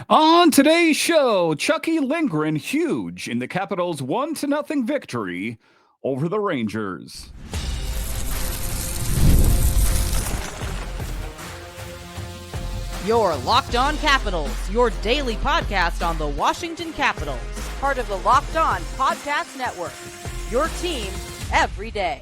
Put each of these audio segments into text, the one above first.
On today's show, Charlie Lindgren huge in the Capitals 1-0 victory over the Rangers. Your Locked On Capitals, your daily podcast on the Washington Capitals. Part of the Locked On Podcast Network. Your team every day.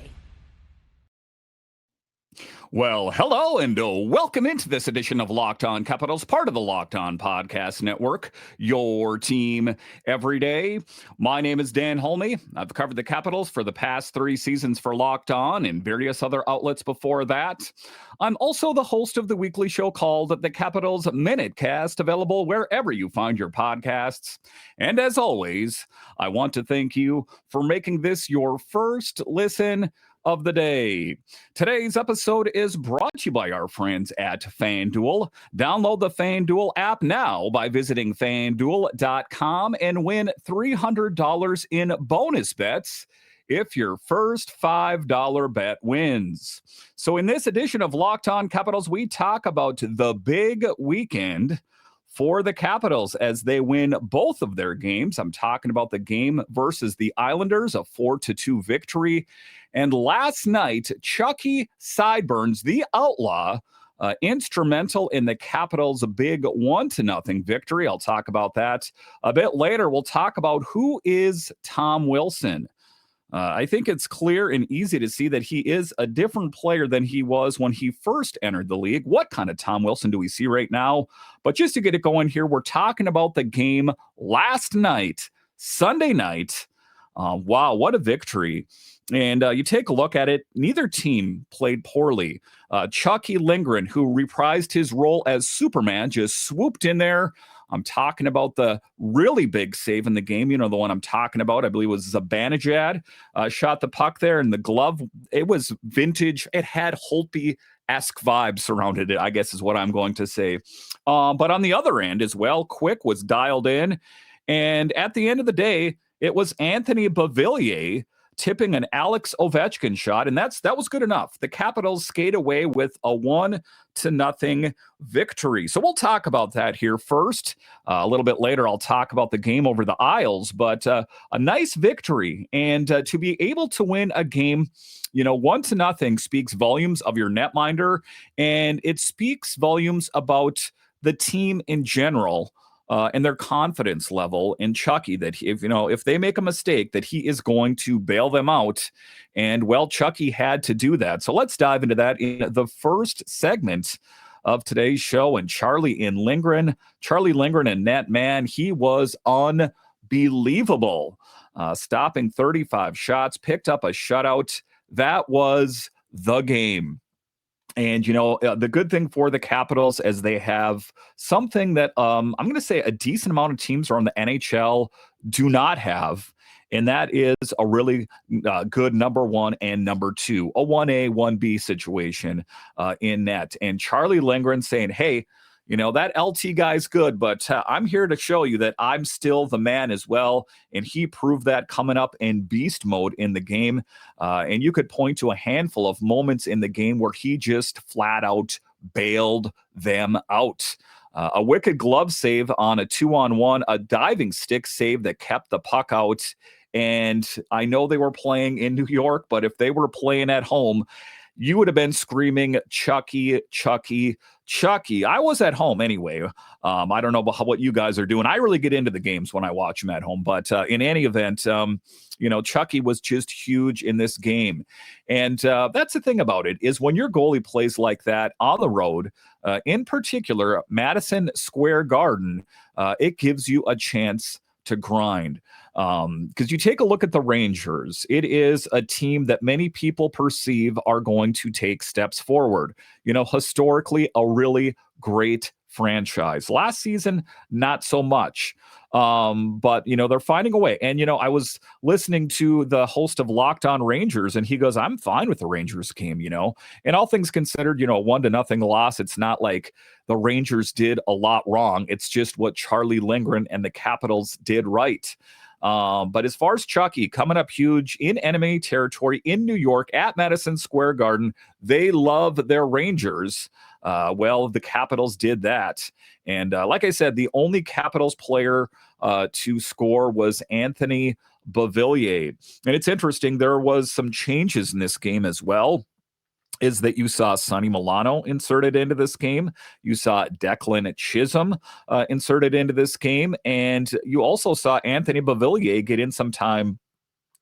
Well, hello and welcome into this edition of Locked On Capitals, part of the Locked On Podcast Network, your team every day. My name is Dan Holme. I've covered the Capitals for the past 3 seasons for Locked On and various other outlets before that. I'm also the host of the weekly show called The Capitals Minutecast, available wherever you find your podcasts. And as always, I want to thank you for making this your first listen of the day. Today's episode is brought to you by our friends at FanDuel. Download the FanDuel app now by visiting FanDuel.com and win $300 in bonus bets if your first $5 bet wins. So in this edition of Locked On Capitals, we talk about the big weekend for the Capitals as they win both of their games. I'm talking about the game versus the Islanders, a 4-2 victory. And last night, Chucky Sideburns, the outlaw, instrumental in the Capitals' big 1-0 victory. I'll talk about that a bit later. We'll talk about who is Tom Wilson. I think it's clear and easy to see that he is a different player than he was when he first entered the league. What kind of Tom Wilson do we see right now? But just to get it going here, we're talking about the game last night, Sunday night. Wow, what a victory. And you take a look at it, neither team played poorly. Charlie Lindgren, who reprised his role as Superman, just swooped in there. I'm talking about the really big save in the game. You know, the one I'm talking about, I believe was Zibanejad, shot the puck there, and the glove, it was vintage. It had Holtby-esque vibes surrounded it, I guess is what I'm going to say. But on the other end as well, Quick was dialed in. And at the end of the day, it was Anthony Beauvillier tipping an Alex Ovechkin shot, and that was good enough. The Capitals skate away with a 1-0 victory. So we'll talk about that here first. A little bit later, I'll talk about the game over the Isles, but a nice victory. And to be able to win a game, 1-0 speaks volumes of your netminder, and it speaks volumes about the team in general. And their confidence level in Chucky, that if they make a mistake, that he is going to bail them out. And well, Chucky had to do that. So let's dive into that in the first segment of today's show. And Charlie Lindgren in net, man, he was unbelievable. Stopping 35 shots, picked up a shutout. That was the game. And, the good thing for the Capitals is they have something that I'm going to say a decent amount of teams around the NHL do not have. And that is a really good number one and number two, a 1A, 1B situation in net. And Charlie Lindgren saying, hey, that LT guy's good, but I'm here to show you that I'm still the man as well. And he proved that coming up in beast mode in the game. And you could point to a handful of moments in the game where he just flat out bailed them out. A wicked glove save on a 2-on-1, a diving stick save that kept the puck out. And I know they were playing in New York, but if they were playing at home, you would have been screaming, Chucky, Chucky, Chucky. I was at home anyway. I don't know about what you guys are doing. I really get into the games when I watch them at home. But in any event, Chucky was just huge in this game. And that's the thing about it, is when your goalie plays like that on the road, in particular, Madison Square Garden, it gives you a chance to grind. Because you take a look at the Rangers, it is a team that many people perceive are going to take steps forward. Historically, a really great franchise. Last season, not so much. But they're finding a way. And I was listening to the host of Locked On Rangers, and he goes, I'm fine with the Rangers game, and all things considered, a 1-0 loss. It's not like the Rangers did a lot wrong. It's just what Charlie Lindgren and the Capitals did right. But as far as Chucky coming up huge in enemy territory in New York at Madison Square Garden, they love their Rangers. Well, the Capitals did that. And like I said, the only Capitals player to score was Anthony Beauvillier. And it's interesting, there was some changes in this game as well. Is that you saw Sonny Milano inserted into this game. You saw Declan Chisholm inserted into this game. And you also saw Anthony Beauvillier get in some time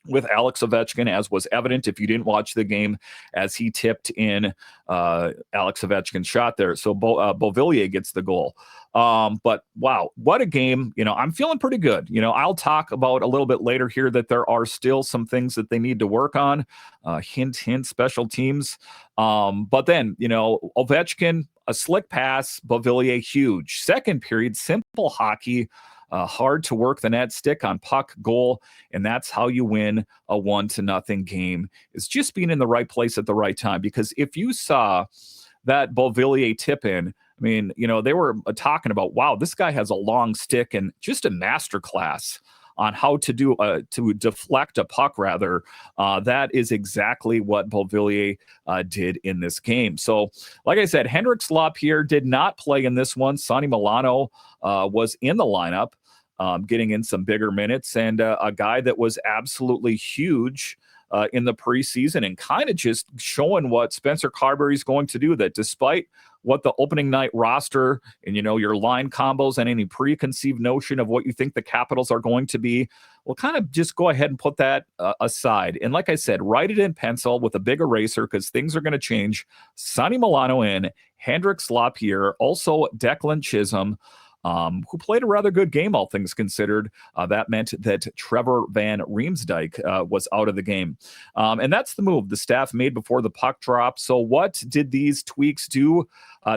with Alex Ovechkin, as was evident if you didn't watch the game, as he tipped in Alex Ovechkin's shot there. So Beauvillier gets the goal. But wow, what a game. I'm feeling pretty good. I'll talk about a little bit later here that there are still some things that they need to work on. Hint, hint, special teams. But then, Ovechkin, a slick pass, Beauvillier, huge. Second period, simple hockey. Hard to work the net, stick on puck, goal, and that's how you win a 1-0 game, is just being in the right place at the right time. Because if you saw that Beauvillier tip in, they were talking about, wow, this guy has a long stick and just a masterclass on how to do to deflect a puck, rather. That is exactly what Beauvillier did in this game. So, like I said, Hendrix Lapierre did not play in this one. Sonny Milano was in the lineup, getting in some bigger minutes, and a guy that was absolutely huge in the preseason, and kind of just showing what Spencer Carberry is going to do, that despite what the opening night roster and, your line combos and any preconceived notion of what you think the Capitals are going to be, we'll kind of just go ahead and put that aside. And like I said, write it in pencil with a big eraser, because things are going to change. Sonny Milano in, Hendrix Lapierre, also Declan Chisholm, who played a rather good game, all things considered. That meant that Trevor Van Riemsdyk was out of the game. And that's the move the staff made before the puck drop. So what did these tweaks do?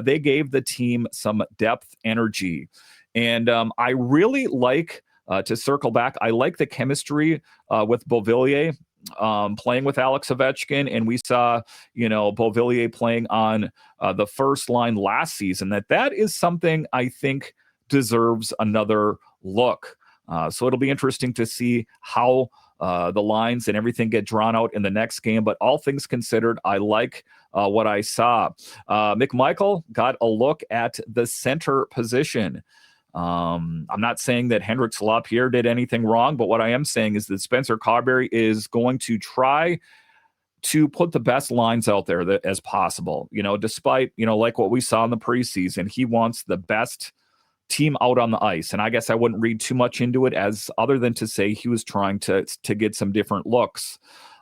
They gave the team some depth, energy. And I really like, to circle back, I like the chemistry with Beauvillier playing with Alex Ovechkin, and we saw, Beauvillier playing on the first line last season. That is something I think deserves another look. So it'll be interesting to see how the lines and everything get drawn out in the next game. But all things considered, I like what I saw. McMichael got a look at the center position. I'm not saying that Hendrix Lapierre did anything wrong, but what I am saying is that Spencer Carberry is going to try to put the best lines out there as possible. Despite, like what we saw in the preseason, he wants the best team out on the ice. And I guess I wouldn't read too much into it, as other than to say he was trying to get some different looks.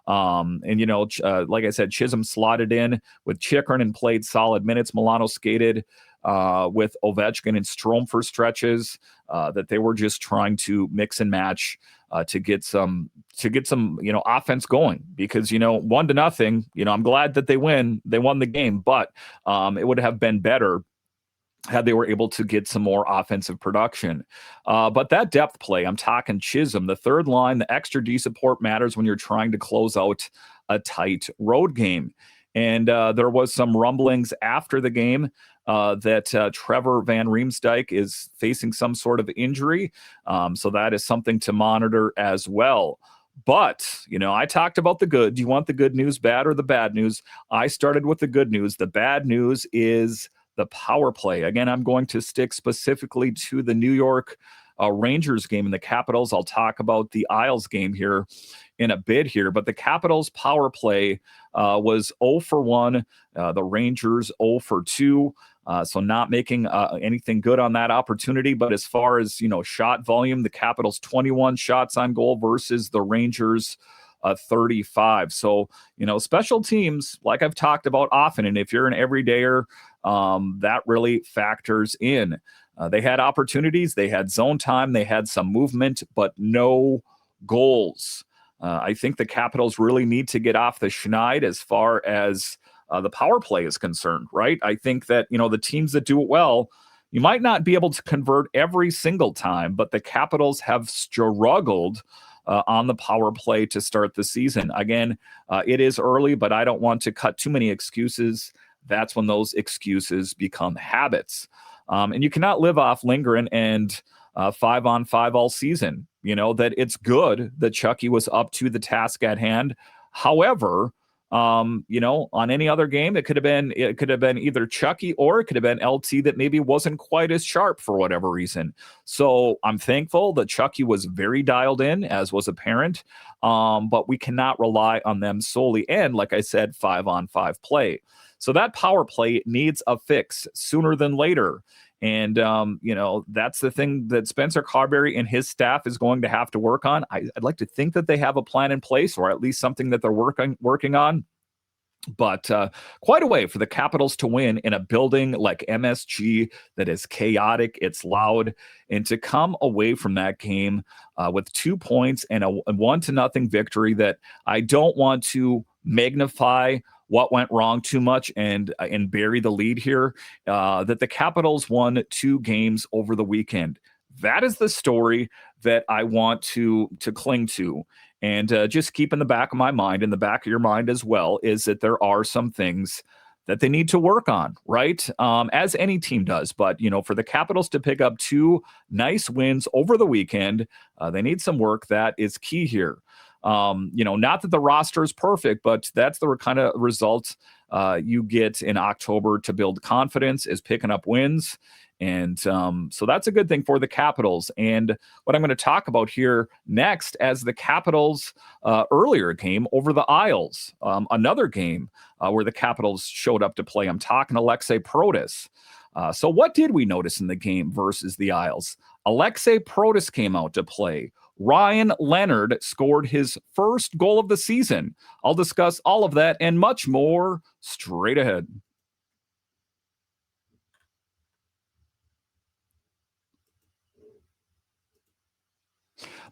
Like I said, Chisholm slotted in with Chikrin and played solid minutes. Milano skated with Ovechkin and Strome for stretches, that they were just trying to mix and match to get some offense going, because 1-0, I'm glad that they won the game, but it would have been better had they were able to get some more offensive production. But that depth play, I'm talking Chisholm, the third line, the extra D support matters when you're trying to close out a tight road game. And there was some rumblings after the game that Trevor Van Riemsdyk is facing some sort of injury. So that is something to monitor as well. But, I talked about the good. Do you want the good news, bad, or the bad news? I started with the good news. The bad news is the power play. Again, I'm going to stick specifically to the New York Rangers game and the Capitals. I'll talk about the Isles game here in a bit here, but the Capitals power play was 0 for 1. The Rangers 0 for 2. So not making anything good on that opportunity. But as far as, shot volume, the Capitals 21 shots on goal versus the Rangers 35. So, special teams, like I've talked about often, and if you're an everydayer, that really factors in. They had opportunities, they had zone time, they had some movement, but no goals. I think the Capitals really need to get off the schneid as far as the power play is concerned, right? I think that, the teams that do it well, you might not be able to convert every single time, but the Capitals have struggled on the power play to start the season. Again, it is early, but I don't want to cut too many excuses. That's when those excuses become habits. And you cannot live off Lindgren and 5-on-5 all season. that it's good that Chucky was up to the task at hand. However, on any other game, it could have been either Chucky or it could have been LT that maybe wasn't quite as sharp for whatever reason. So I'm thankful that Chucky was very dialed in, as was apparent. But we cannot rely on them solely. And like I said, 5-on-5 play. So that power play needs a fix sooner than later. And, that's the thing that Spencer Carberry and his staff is going to have to work on. I'd like to think that they have a plan in place, or at least something that they're working on. But quite a way for the Capitals to win in a building like MSG that is chaotic, it's loud, and to come away from that game with 2 points and a 1-0 victory that I don't want to magnify what went wrong too much and bury the lead here, that the Capitals won 2 games over the weekend. That is the story that I want to cling to. And just keep in the back of my mind, in the back of your mind as well, is that there are some things that they need to work on, right? As any team does. But, for the Capitals to pick up 2 nice wins over the weekend, they need some work. That is key here. Not that the roster is perfect, but that's the kind of results you get in October to build confidence, is picking up wins. And so that's a good thing for the Capitals. And what I'm going to talk about here next, as the Capitals earlier game over the Isles, another game where the Capitals showed up to play. I'm talking Alexei Protas. So what did we notice in the game versus the Isles? Alexei Protas came out to play. Ryan Leonard scored his first goal of the season. I'll discuss all of that and much more straight ahead.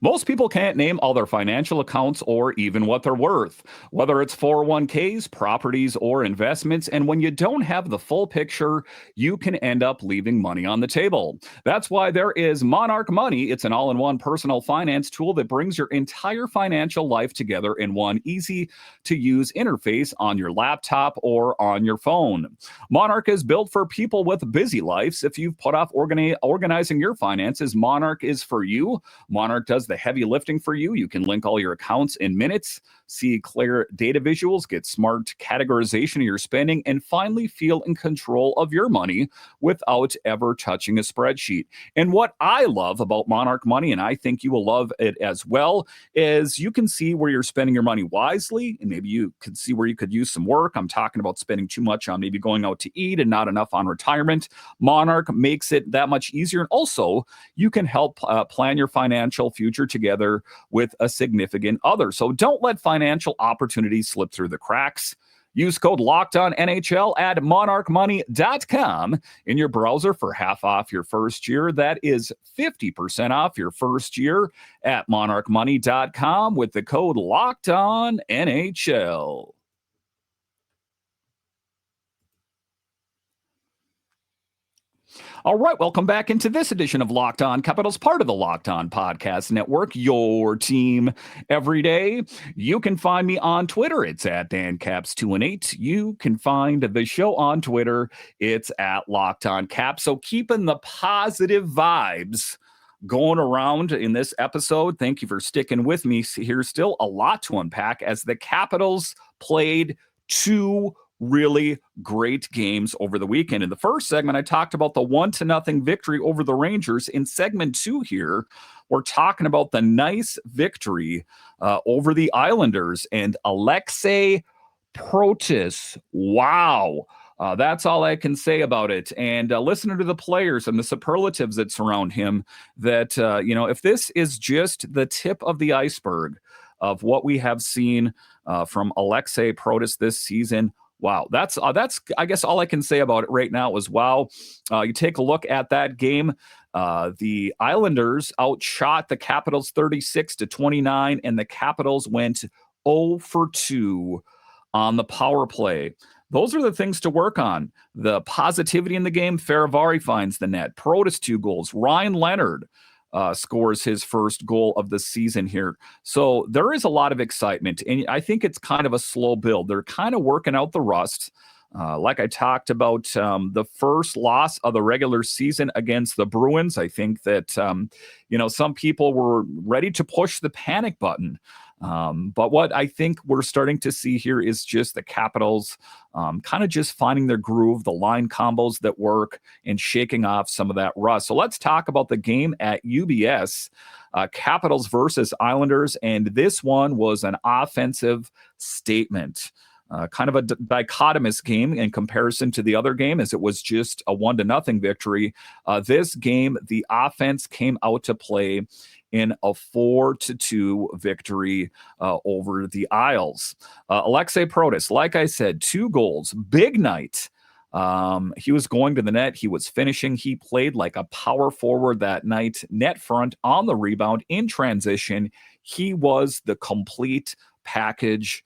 Most people can't name all their financial accounts or even what they're worth, whether it's 401ks, properties, or investments. And when you don't have the full picture, you can end up leaving money on the table. That's why there is Monarch Money. It's an all-in-one personal finance tool that brings your entire financial life together in one easy-to-use interface on your laptop or on your phone. Monarch is built for people with busy lives. If you've put off organizing your finances, Monarch is for you. Monarch does the heavy lifting for you. You can link all your accounts in minutes, see clear data visuals, get smart categorization of your spending, and finally feel in control of your money without ever touching a spreadsheet. And what I love about Monarch Money, and I think you will love it as well, is you can see where you're spending your money wisely, and maybe you could see where you could use some work. I'm talking about spending too much on maybe going out to eat and not enough on retirement. Monarch makes it that much easier. And also, you can help plan your financial future together with a significant other. So don't let financial opportunities slip through the cracks. Use code LOCKEDONNHL at monarchmoney.com in your browser for half off your first year. That is 50% off your first year at monarchmoney.com with the code LOCKEDONNHL. All right, welcome back into this edition of Locked On Capitals, part of the Locked On Podcast Network, your team every day. You can find me on Twitter. It's at DanCaps218. You can find the show on Twitter. It's at Locked On Caps. So keeping the positive vibes going around in this episode. Thank you for sticking with me. Here's still a lot to unpack as the Capitals played 2 really great games over the weekend. In the first segment, I talked about the 1-0 victory over the Rangers. In segment 2 here, we're talking about the nice victory over the Islanders and Alexei Protas. Wow. That's all I can say about it. And listening to the players and the superlatives that surround him, that, if this is just the tip of the iceberg of what we have seen from Alexei Protas this season, wow, that's I guess all I can say about it right now is wow. You take a look at that game. The Islanders outshot the Capitals 36-29, and the Capitals went 0 for 2 on the power play. Those are the things to work on. The positivity in the game. Faravari finds the net. Protas 2 goals. Ryan Leonard scores his first goal of the season here. So there is a lot of excitement, and I think it's kind of a slow build. They're kind of working out the rust. Like I talked about, the first loss of the regular season against the Bruins, I think that, some people were ready to push the panic button. But what I think we're starting to see here is just the Capitals kind of just finding their groove, the line combos that work, and shaking off some of that rust. So let's talk about the game at UBS, Capitals versus Islanders. And this one was an offensive statement. Kind of a dichotomous game in comparison to the other game, as it was just a 1-0 victory. This game, the offense came out to play in a 4-2 victory over the Isles. Alexei Protas, like I said, 2 goals, big night. He was going to the net. He was finishing. He played like a power forward that night, net front, on the rebound, in transition. He was the complete package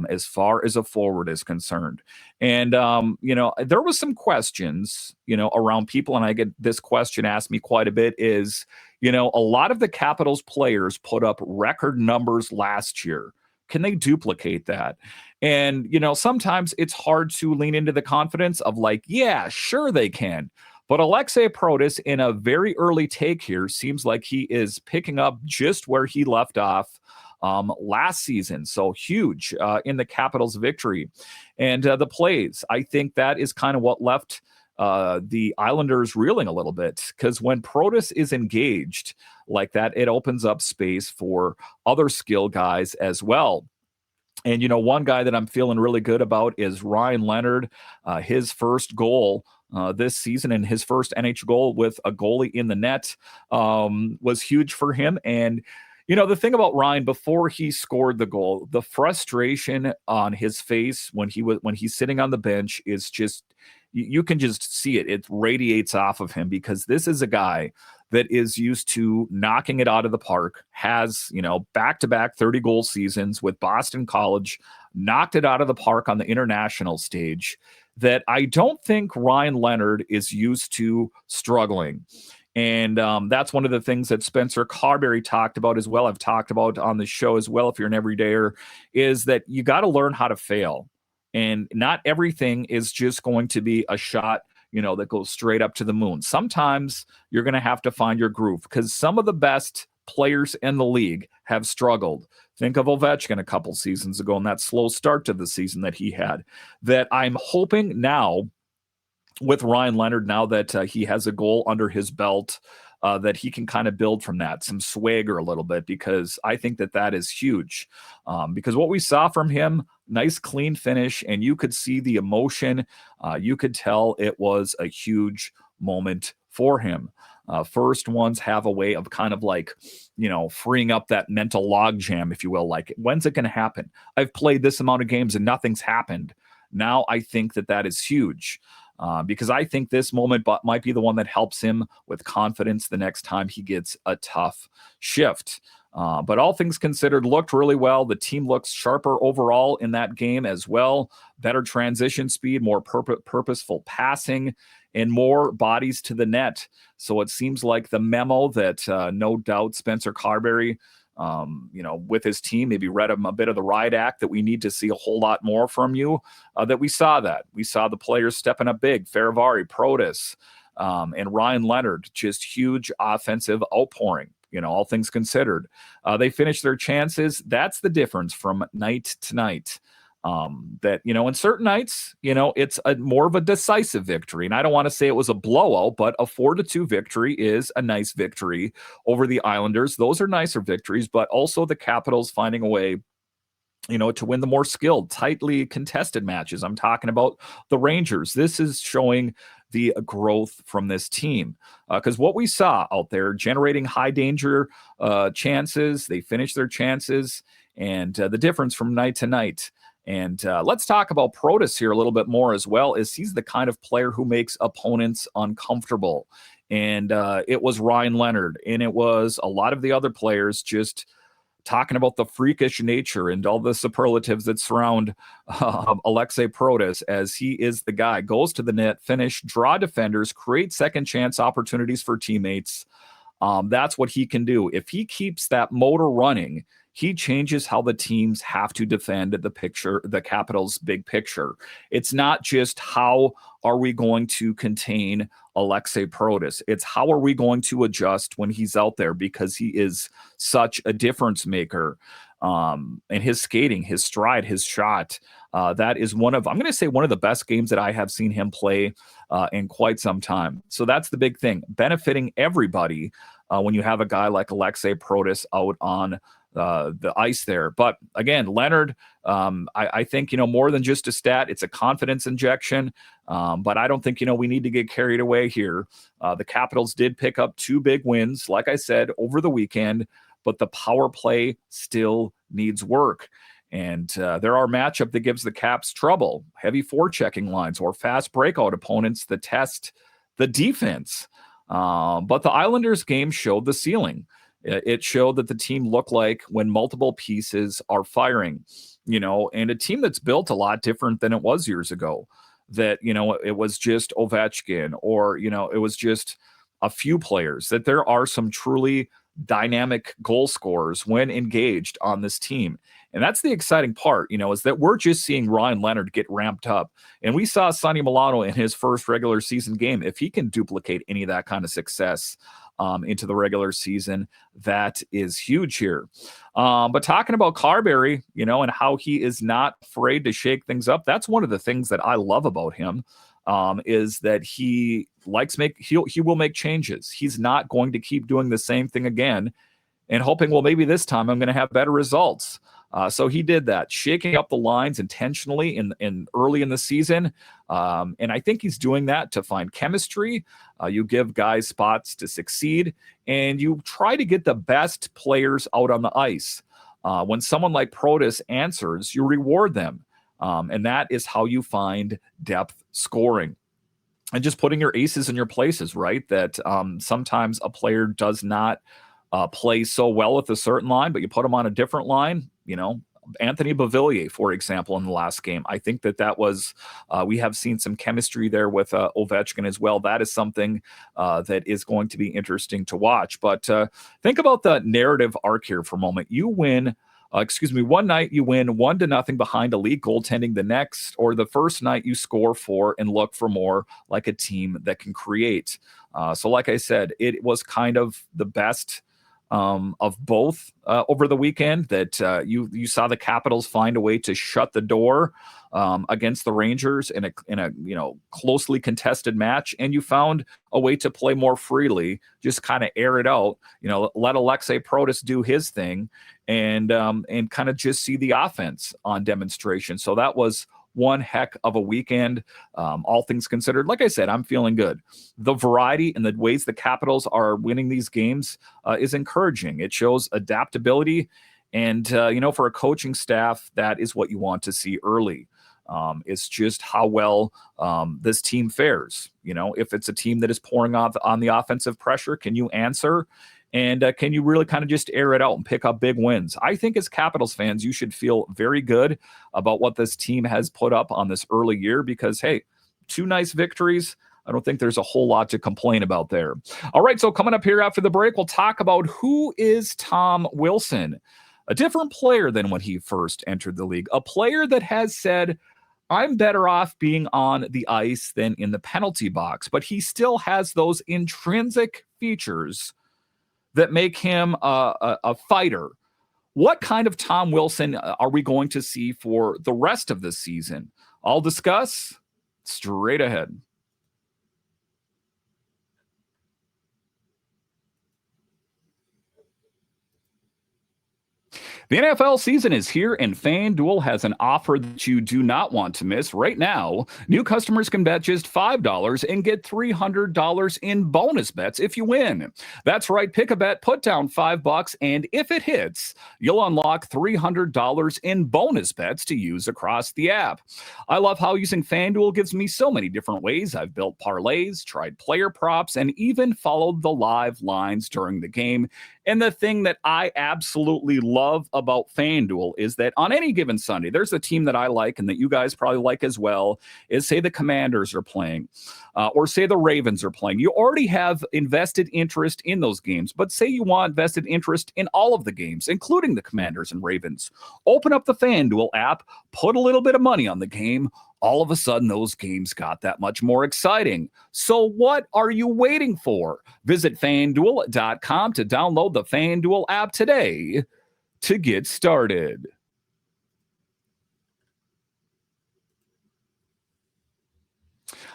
as far as a forward is concerned. And, there was some questions, around people, and I get this question asked me quite a bit is, a lot of the Capitals players put up record numbers last year. Can they duplicate that? And, sometimes it's hard to lean into the confidence of like, yeah, sure they can. But Alexei Protas, in a very early take here, seems like he is picking up just where he left off last season. So huge in the Capitals' victory. And the plays, I think that is kind of what left the Islanders reeling a little bit, because when Protas is engaged like that, it opens up space for other skill guys as well. And, one guy that I'm feeling really good about is Ryan Leonard. His first goal this season, and his first NHL goal with a goalie in the net was huge for him. And the thing about Ryan, before he scored the goal, the frustration on his face when he's sitting on the bench is just, you can just see it. It radiates off of him, because this is a guy that is used to knocking it out of the park, has, back-to-back 30-goal seasons with Boston College, knocked it out of the park on the international stage, that I don't think Ryan Leonard is used to struggling. And that's one of the things that Spencer Carberry talked about as well. I've talked about on the show as well, if you're an everydayer, is that you got to learn how to fail. And not everything is just going to be a shot, that goes straight up to the moon. Sometimes you're going to have to find your groove, because some of the best players in the league have struggled. Think of Ovechkin a couple seasons ago and that slow start to the season that he had, that I'm hoping now with Ryan Leonard, now that he has a goal under his belt, that he can kind of build from that, some swagger a little bit, because I think that is huge. Because what we saw from him, nice clean finish, and you could see the emotion. You could tell it was a huge moment for him. First ones have a way of kind of like, freeing up that mental logjam, if you will. Like, when's it going to happen? I've played this amount of games and nothing's happened. Now I think that is huge. Because I think this moment might be the one that helps him with confidence the next time he gets a tough shift. But all things considered, looked really well. The team looks sharper overall in that game as well. Better transition speed, more purposeful passing, and more bodies to the net. So it seems like the memo that no doubt Spencer Carberry, with his team, maybe read him a bit of the riot act, that we need to see a whole lot more from you, that we saw that. We saw the players stepping up big, Faravari, Protas, and Ryan Leonard, just huge offensive outpouring, all things considered. They finished their chances. That's the difference from night to night. That, in certain nights, it's more of a decisive victory. And I don't want to say it was a blowout, but a 4-2 victory is a nice victory over the Islanders. Those are nicer victories, but also the Capitals finding a way, to win the more skilled, tightly contested matches. I'm talking about the Rangers. This is showing the growth from this team, because what we saw out there, generating high danger chances, they finished their chances, and the difference from night to night. And let's talk about Protas here a little bit more as well, as he's the kind of player who makes opponents uncomfortable. And it was Ryan Leonard, and it was a lot of the other players just talking about the freakish nature and all the superlatives that surround Alexei Protas, as he is the guy, goes to the net, finish, draw defenders, create second chance opportunities for teammates. That's what he can do. If he keeps that motor running, he changes how the teams have to defend the Capitals' big picture. It's not just how are we going to contain Alexei Protas. It's how are we going to adjust when he's out there, because he is such a difference maker. And his skating, his stride, his shot, that is I'm going to say one of the best games that I have seen him play in quite some time. So that's the big thing, benefiting everybody when you have a guy like Alexei Protas out on the ice there. But again, Leonard, I think, more than just a stat, it's a confidence injection. But I don't think, we need to get carried away here. The Capitals did pick up 2 big wins, like I said, over the weekend, but the power play still needs work. And there are matchup that gives the Caps trouble, heavy forechecking lines or fast breakout opponents that test the defense. But the Islanders game showed the ceiling. It showed that the team looked like when multiple pieces are firing, and a team that's built a lot different than it was years ago, that, it was just Ovechkin or, it was just a few players, that there are some truly dynamic goal scorers when engaged on this team. And that's the exciting part, is that we're just seeing Ryan Leonard get ramped up. And we saw Sonny Milano in his first regular season game. If he can duplicate any of that kind of success into the regular season, that is huge here. But talking about Carberry, and how he is not afraid to shake things up, that's one of the things that I love about him. Is that he will make changes. He's not going to keep doing the same thing again and hoping, well, maybe this time I'm going to have better results. So he did that, shaking up the lines intentionally in early in the season. And I think he's doing that to find chemistry. You give guys spots to succeed, and you try to get the best players out on the ice. When someone like Protas answers, you reward them. And that is how you find depth scoring. And just putting your aces in your places, right? That sometimes a player does not play so well with a certain line, but you put them on a different line, Anthony Beauvillier, for example, in the last game. I think that was, we have seen some chemistry there with Ovechkin as well. That is something that is going to be interesting to watch. But think about the narrative arc here for a moment. You win one night you win 1-0 behind elite goaltending. The next, or the first night, you score 4 and look for more, like a team that can create. So like I said, it was kind of the best of both over the weekend, that you saw the Capitals find a way to shut the door against the Rangers in a closely contested match, and you found a way to play more freely, just kind of air it out, let Alexei Protas do his thing, and kind of just see the offense on demonstration. So that was one heck of a weekend, all things considered. Like I said, I'm feeling good. The variety and the ways the Capitals are winning these games is encouraging. It shows adaptability, and for a coaching staff, that is what you want to see early. It's just how well this team fares. If it's a team that is pouring off on the offensive pressure, can you answer? And can you really kind of just air it out and pick up big wins? I think as Capitals fans, you should feel very good about what this team has put up on this early year, because, hey, 2 nice victories. I don't think there's a whole lot to complain about there. All right, so coming up here after the break, we'll talk about who is Tom Wilson, a different player than when he first entered the league, a player that has said, I'm better off being on the ice than in the penalty box, but he still has those intrinsic features that make him a fighter. What kind of Tom Wilson are we going to see for the rest of the season? I'll discuss straight ahead. The NFL season is here, and FanDuel has an offer that you do not want to miss. Right now, new customers can bet just $5 and get $300 in bonus bets if you win. That's right. Pick a bet, put down $5, and if it hits, you'll unlock $300 in bonus bets to use across the app. I love how using FanDuel gives me so many different ways. I've built parlays, tried player props, and even followed the live lines during the game. And the thing that I absolutely love about FanDuel is that on any given Sunday, there's a team that I like and that you guys probably like as well, is say the Commanders are playing or say the Ravens are playing. You already have invested interest in those games, but say you want vested interest in all of the games, including the Commanders and Ravens. Open up the FanDuel app, put a little bit of money on the game. All of a sudden, those games got that much more exciting. So what are you waiting for? Visit FanDuel.com to download the FanDuel app today to get started.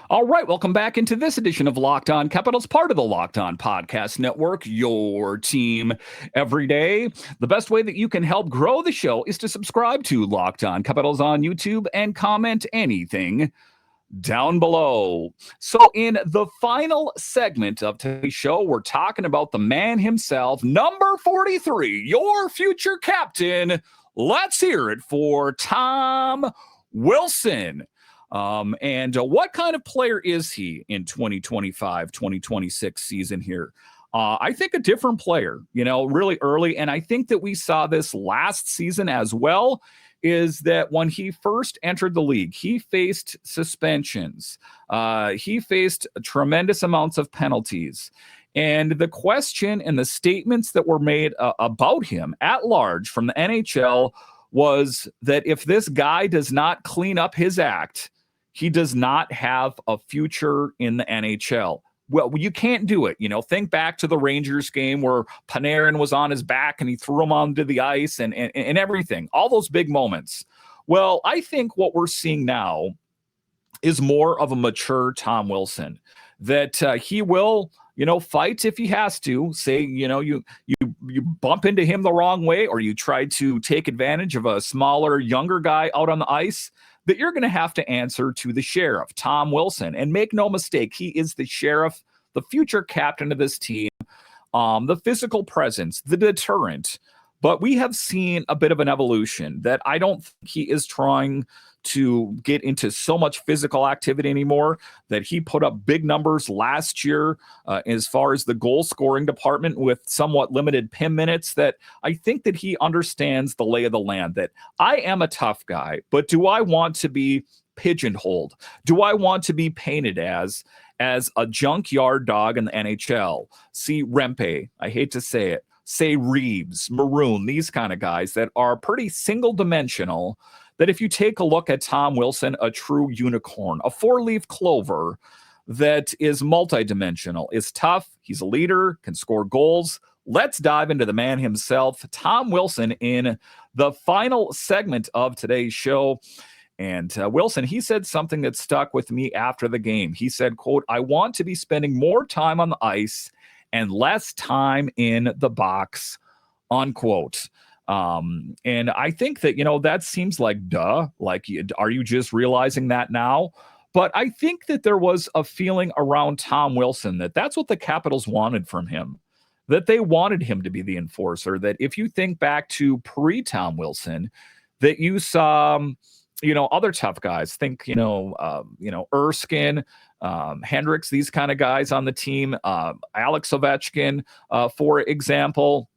All right, welcome back into this edition of Locked On Capitals, part of the Locked On Podcast Network, your team every day. The best way that you can help grow the show is to subscribe to Locked On Capitals on YouTube and comment anything down below. So in the final segment of today's show, we're talking about the man himself, number 43, your future captain. Let's hear it for Tom Wilson. And what kind of player is he in 2025-2026 season here? I think a different player, really early. And I think that we saw this last season as well, is that when he first entered the league, he faced suspensions. He faced tremendous amounts of penalties. And the question and the statements that were made about him at large from the NHL was that if this guy does not clean up his act, he does not have a future in the NHL. Well, you can't do it. Think back to the Rangers game where Panarin was on his back and he threw him onto the ice and everything, all those big moments. Well, I think what we're seeing now is more of a mature Tom Wilson, that he will, fight if he has to. Say, you bump into him the wrong way, or you try to take advantage of a smaller, younger guy out on the ice, that you're going to have to answer to the sheriff, Tom Wilson. And make no mistake, he is the sheriff, the future captain of this team, the physical presence, the deterrent. But we have seen a bit of an evolution that I don't think he is trying to get into so much physical activity anymore, that he put up big numbers last year as far as the goal scoring department with somewhat limited PIM minutes, that I think that he understands the lay of the land, that I am a tough guy, but do I want to be pigeonholed? Do I want to be painted as a junkyard dog in the NHL? See Rempe, I hate to say it, say Reeves, Maroon, these kind of guys that are pretty single-dimensional, that if you take a look at Tom Wilson, a true unicorn, a four-leaf clover that is multidimensional, is tough, he's a leader, can score goals. Let's dive into the man himself, Tom Wilson, in the final segment of today's show. And Wilson, he said something that stuck with me after the game. He said, quote, "I want to be spending more time on the ice and less time in the box," unquote. And I think that, that seems like duh. Like, are you just realizing that now? But I think that there was a feeling around Tom Wilson that that's what the Capitals wanted from him, that they wanted him to be the enforcer, that if you think back to pre-Tom Wilson, that you saw, other tough guys, think, Erskine, Hendricks, these kind of guys on the team, Alex Ovechkin, for example,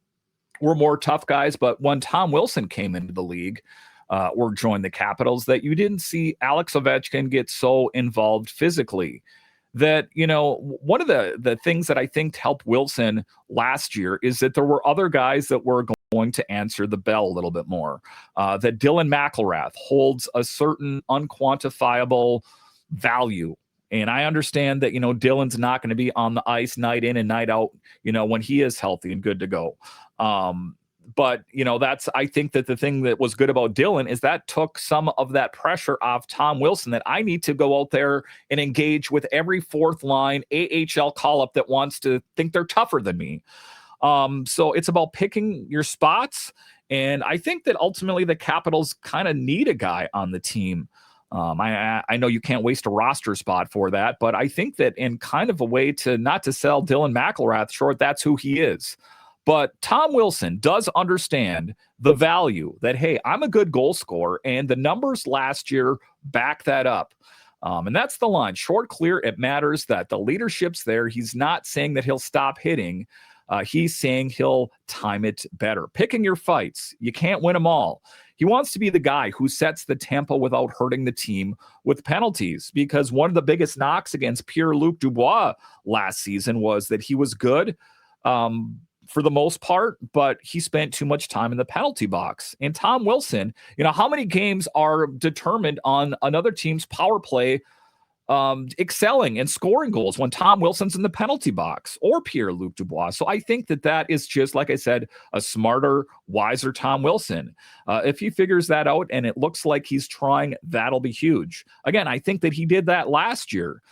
were more tough guys. But when Tom Wilson came into the league or joined the Capitals, that you didn't see Alex Ovechkin get so involved physically. That, one of the things that I think helped Wilson last year is that there were other guys that were going to answer the bell a little bit more. That Dylan McIlrath holds a certain unquantifiable value. And I understand that, Dylan's not going to be on the ice night in and night out, when he is healthy and good to go. But, I think that the thing that was good about Dylan is that took some of that pressure off Tom Wilson, that I need to go out there and engage with every fourth line AHL call-up that wants to think they're tougher than me. So it's about picking your spots. And I think that ultimately the Capitals kind of need a guy on the team. I know you can't waste a roster spot for that, but I think that in kind of a way to not to sell Dylan McIlrath short, that's who he is. But Tom Wilson does understand the value that, hey, I'm a good goal scorer, and the numbers last year back that up. And that's the line. Short, clear, it matters that the leadership's there. He's not saying that he'll stop hitting, He's saying he'll time it better. Picking your fights. You can't win them all. He wants to be the guy who sets the tempo without hurting the team with penalties, because one of the biggest knocks against Pierre-Luc Dubois last season was that he was good for the most part, but he spent too much time in the penalty box. And Tom Wilson, how many games are determined on another team's power play excelling and scoring goals when Tom Wilson's in the penalty box, or Pierre-Luc Dubois? So I think that is just, like I said, a smarter, wiser Tom Wilson. If he figures that out and it looks like he's trying, that'll be huge. Again, I think that he did that last year.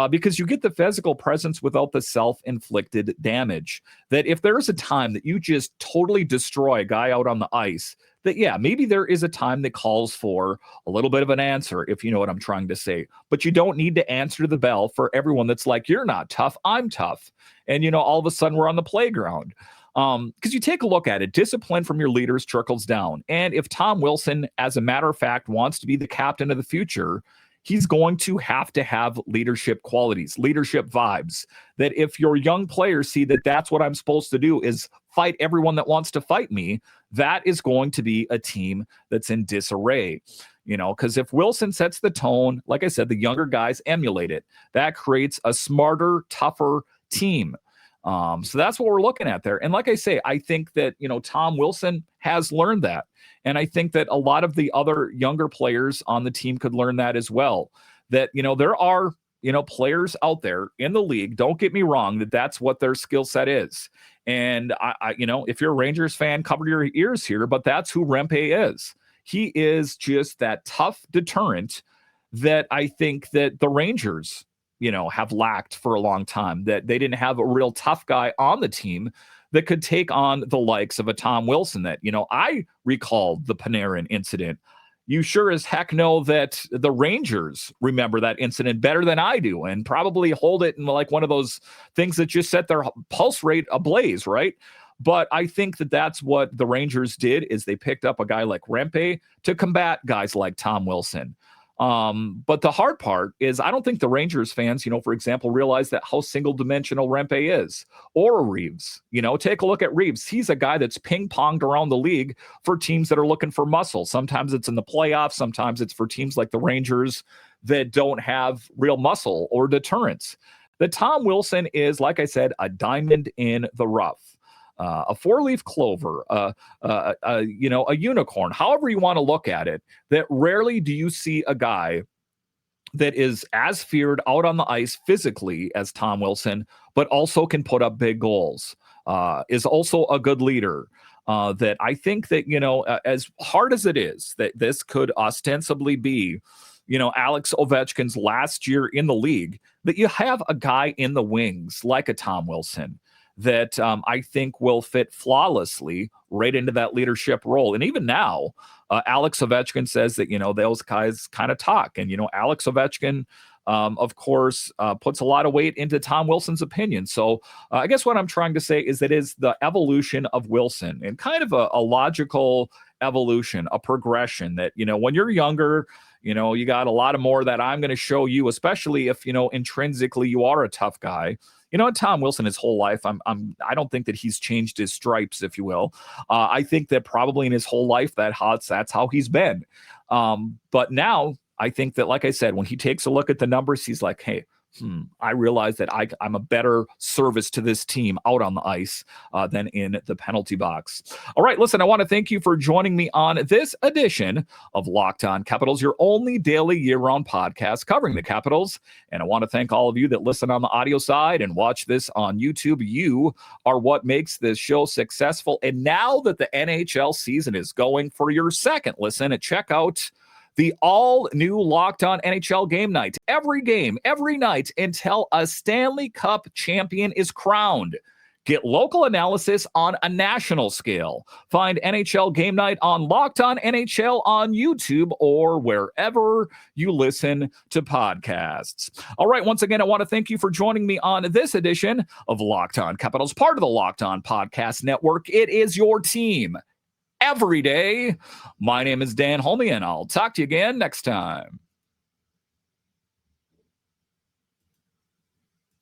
Because you get the physical presence without the self-inflicted damage. That if there's a time that you just totally destroy a guy out on the ice, that, yeah, maybe there is a time that calls for a little bit of an answer, if you know what I'm trying to say. But you don't need to answer to the bell for everyone that's like, you're not tough, I'm tough. And, all of a sudden we're on the playground. Because you take a look at it, discipline from your leaders trickles down. And if Tom Wilson, as a matter of fact, wants to be the captain of the future, he's going to have leadership qualities, leadership vibes, that if your young players see that that's what I'm supposed to do is fight everyone that wants to fight me, that is going to be a team that's in disarray. Because if Wilson sets the tone, like I said, the younger guys emulate it. That creates a smarter, tougher team. So that's what we're looking at there. And like I say, I think that, Tom Wilson has learned that. And I think that a lot of the other younger players on the team could learn that as well. That, there are, players out there in the league, don't get me wrong, that's what their skill set is. And I if you're a Rangers fan, cover your ears here, but that's who Rempe is. He is just that tough deterrent that I think that the Rangers, have lacked for a long time, that they didn't have a real tough guy on the team that could take on the likes of a Tom Wilson. That, I recalled the Panarin incident. You sure as heck know that the Rangers remember that incident better than I do, and probably hold it in like one of those things that just set their pulse rate ablaze, right? But I think that that's what the Rangers did, is they picked up a guy like Rempe to combat guys like Tom Wilson. But the hard part is I don't think the Rangers fans, for example, realize that how single-dimensional Rempe is, or Reeves. Take a look at Reeves. He's a guy that's ping-ponged around the league for teams that are looking for muscle. Sometimes it's in the playoffs. Sometimes it's for teams like the Rangers that don't have real muscle or deterrence. The Tom Wilson is, like I said, a diamond in the rough. A four-leaf clover, a unicorn, however you want to look at it, that rarely do you see a guy that is as feared out on the ice physically as Tom Wilson, but also can put up big goals, is also a good leader. That I think that, as hard as it is, that this could ostensibly be, Alex Ovechkin's last year in the league, that you have a guy in the wings like a Tom Wilson that I think will fit flawlessly right into that leadership role. And even now, Alex Ovechkin says that, those guys kind of talk. And, Alex Ovechkin, of course, puts a lot of weight into Tom Wilson's opinion. So I guess what I'm trying to say is that is the evolution of Wilson, and kind of a logical evolution, a progression that, when you're younger, you got a lot of more that I'm going to show you, especially if, intrinsically you are a tough guy. Tom Wilson, his whole life, I don't think that he's changed his stripes, if you will. I think that probably in his whole life, that's how he's been. But now I think that, like I said, when he takes a look at the numbers, he's like, hey, I realize that I'm a better service to this team out on the ice than in the penalty box. All right, listen, I want to thank you for joining me on this edition of Locked On Capitals, your only daily year-round podcast covering the Capitals. And I want to thank all of you that listen on the audio side and watch this on YouTube. You are what makes this show successful. And now that the NHL season is going, for your second listen, check out the all-new Locked On NHL Game Night. Every game, every night, until a Stanley Cup champion is crowned. Get local analysis on a national scale. Find NHL Game Night on Locked On NHL on YouTube or wherever you listen to podcasts. All right, once again, I want to thank you for joining me on this edition of Locked On Capitals, part of the Locked On Podcast Network. It is your team every day. My name is Dan Holme, and I'll talk to you again next time.